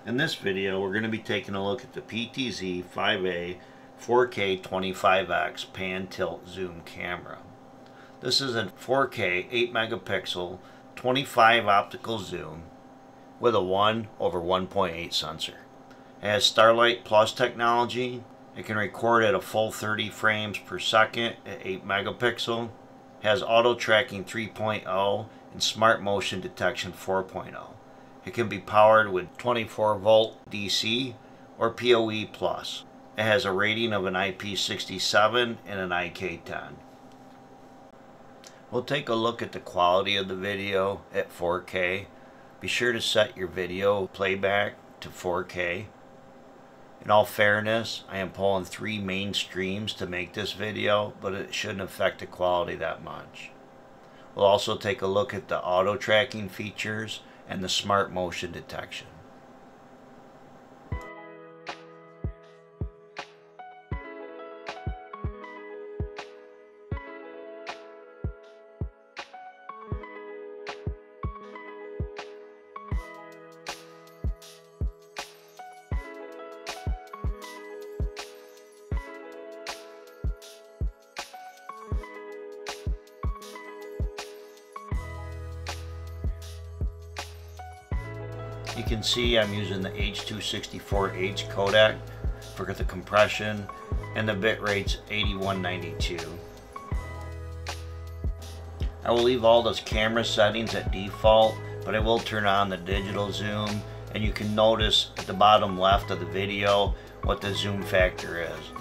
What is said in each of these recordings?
In this video, we're going to be taking a look at the Sd5A825Ga pan tilt zoom camera. This is a 4K 8 megapixel 25 optical zoom with a 1/1.8 sensor. It has Starlight Plus technology. It can record at a full 30 frames per second at 8 megapixel. It has auto tracking 3.0 and smart motion detection 4.0. It can be powered with 24 volt DC or PoE+. It has a rating of an IP67 and an IK10. We'll take a look at the quality of the video at 4K. Be sure to set your video playback to 4K. In all fairness, I am pulling 3 main streams to make this video, but it shouldn't affect the quality that much. We'll also take a look at the auto tracking features and the smart motion detection. You can see I'm using the H.264H codec for the compression, and the bit rate's 8192. I will leave all those camera settings at default, but I will turn on the digital zoom, and you can notice at the bottom left of the video what the zoom factor is.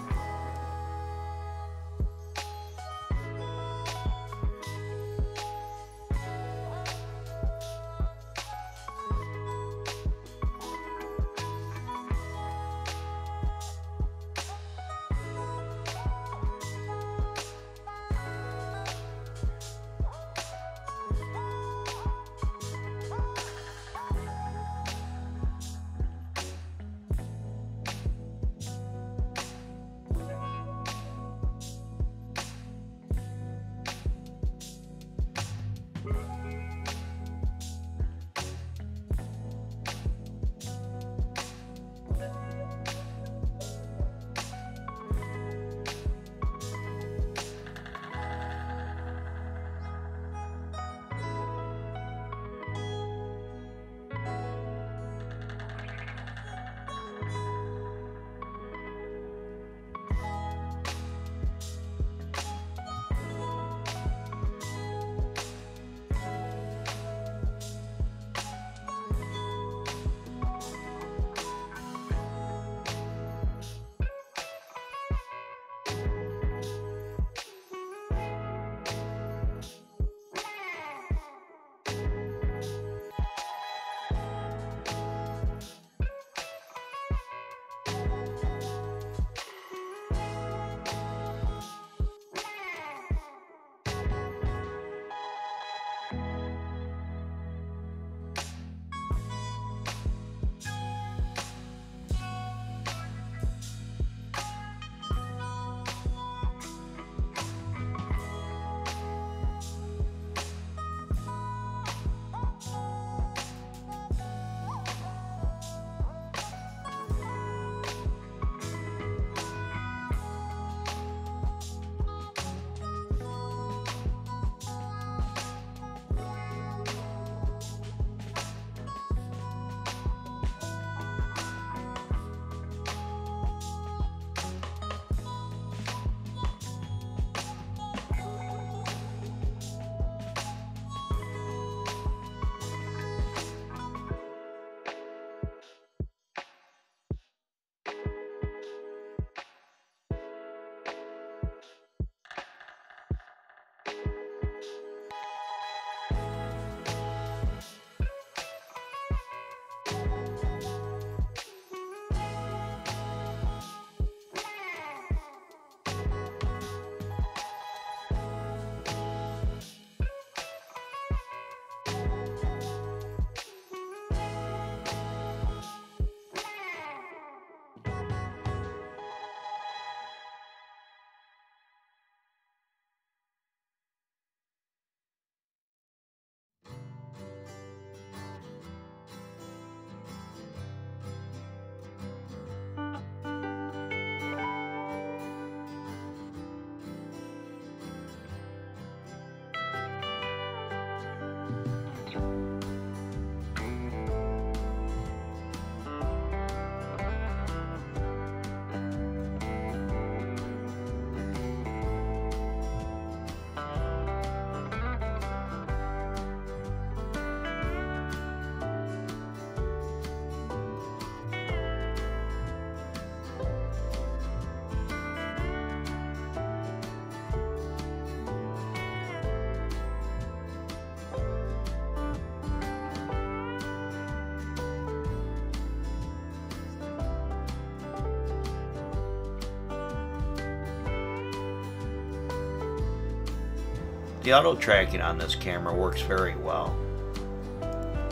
The auto tracking on this camera works very well.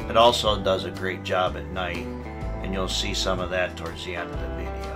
It also does a great job at night, and you'll see some of that towards the end of the video.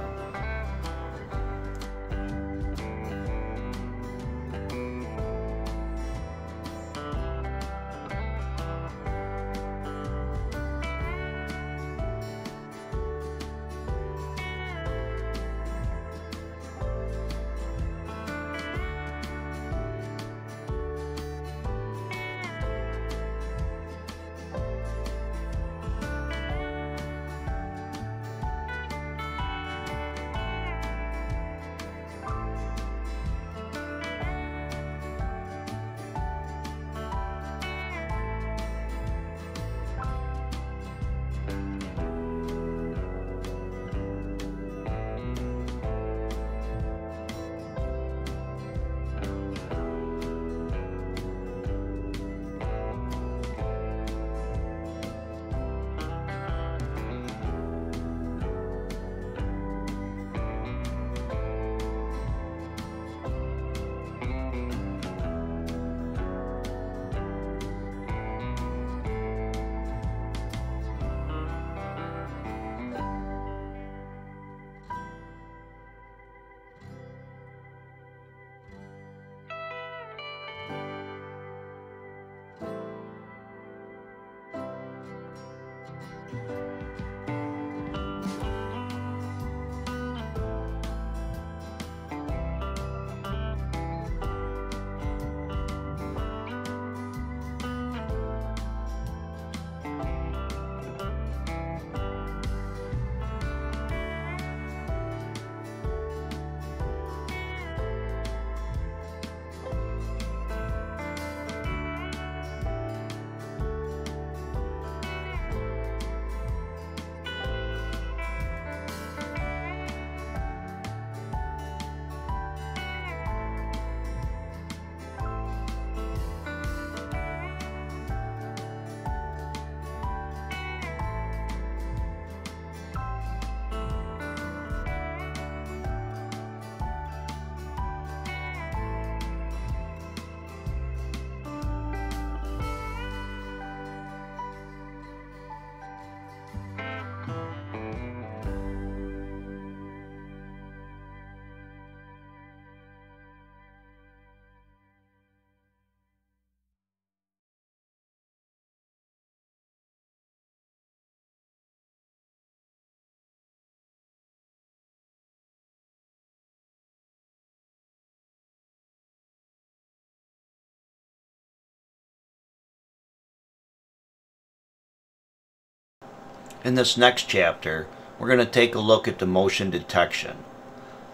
In this next chapter, we're going to take a look at the motion detection.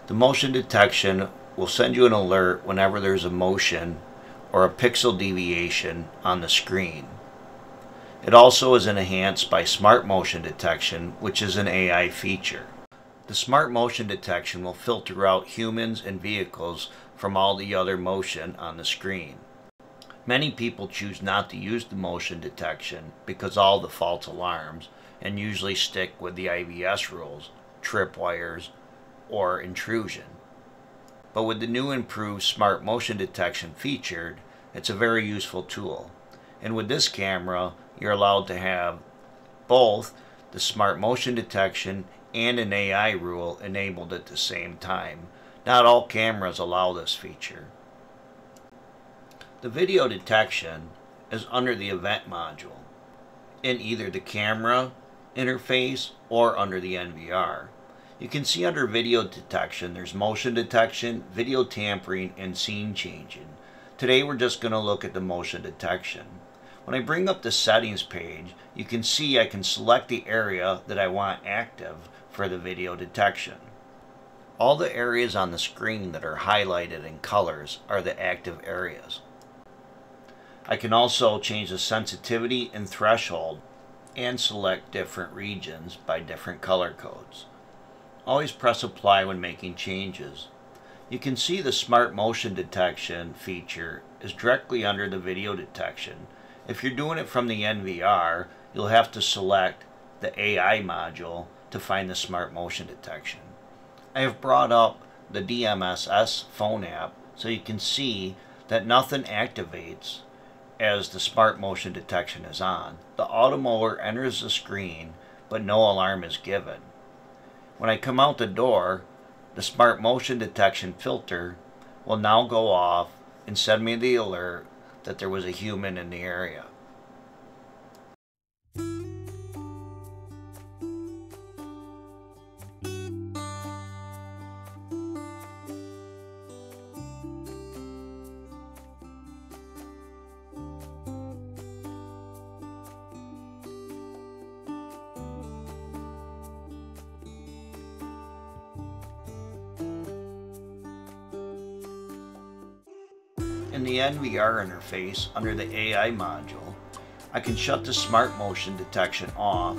The motion detection will send you an alert whenever there's a motion or a pixel deviation on the screen. It also is enhanced by Smart Motion Detection, which is an AI feature. The Smart Motion Detection will filter out humans and vehicles from all the other motion on the screen. Many people choose not to use the motion detection because all the false alarms, and usually stick with the IVS rules, tripwires, or intrusion. But with the new improved Smart Motion Detection featured, it's a very useful tool. And with this camera, you're allowed to have both the Smart Motion Detection and an AI rule enabled at the same time. Not all cameras allow this feature. The video detection is under the event module in either the camera interface or under the NVR. You can see under video detection there's motion detection, video tampering, and scene changing. Today we're just going to look at the motion detection. When I bring up the settings page, you can see I can select the area that I want active for the video detection. All the areas on the screen that are highlighted in colors are the active areas. I can also change the sensitivity and threshold and select different regions by different color codes. Always press apply when making changes. You can see the Smart Motion Detection feature is directly under the video detection. If you're doing it from the NVR, you'll have to select the AI module to find the Smart Motion Detection. I have brought up the DMSS phone app so you can see that nothing activates as the smart motion detection is on. The automower enters the screen, but no alarm is given. When I come out the door, the smart motion detection filter will now go off and send me the alert that there was a human in the area. In the NVR interface under the AI module, I can shut the smart motion detection off,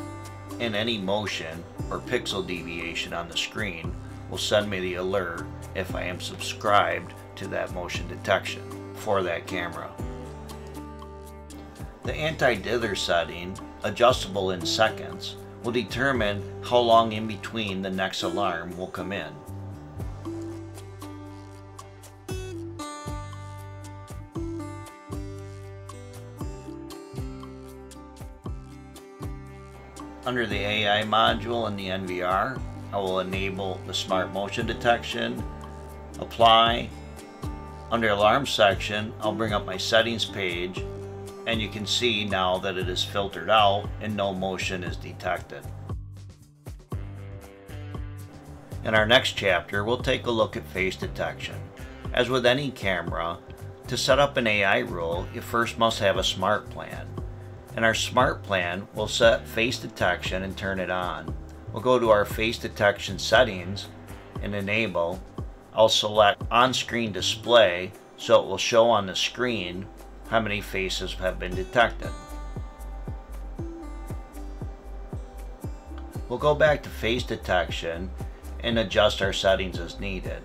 and any motion or pixel deviation on the screen will send me the alert if I am subscribed to that motion detection for that camera. The anti-dither setting, adjustable in seconds, will determine how long in between the next alarm will come in. Under the AI module in the NVR, I will enable the smart motion detection, apply. Under alarm section, I'll bring up my settings page, and you can see now that it is filtered out and no motion is detected. In our next chapter, we'll take a look at face detection. As with any camera, to set up an AI rule, you first must have a smart plan. In our smart plan, we'll set face detection and turn it on. We'll go to our face detection settings and enable. I'll select on-screen display so it will show on the screen how many faces have been detected. We'll go back to face detection and adjust our settings as needed.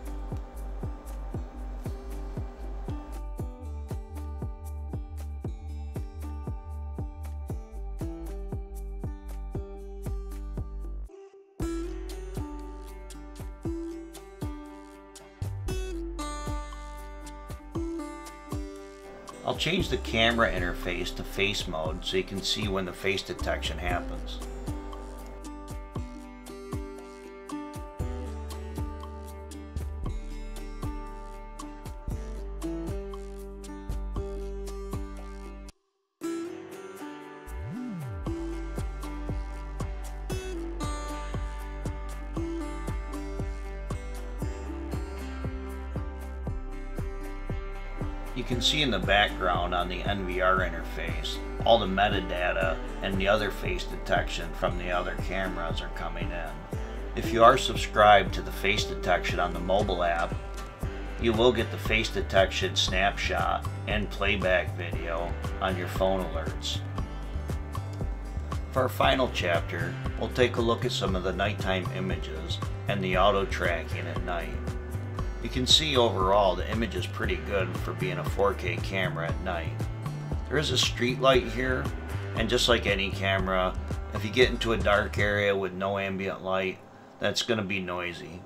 I'll change the camera interface to face mode so you can see when the face detection happens. You can see in the background on the NVR interface all the metadata and the other face detection from the other cameras are coming in. If you are subscribed to the face detection on the mobile app, you will get the face detection snapshot and playback video on your phone alerts. For our final chapter, we'll take a look at some of the nighttime images and the auto tracking at night. You can see overall the image is pretty good for being a 4K camera at night. There is a street light here, and just like any camera, if you get into a dark area with no ambient light, that's going to be noisy.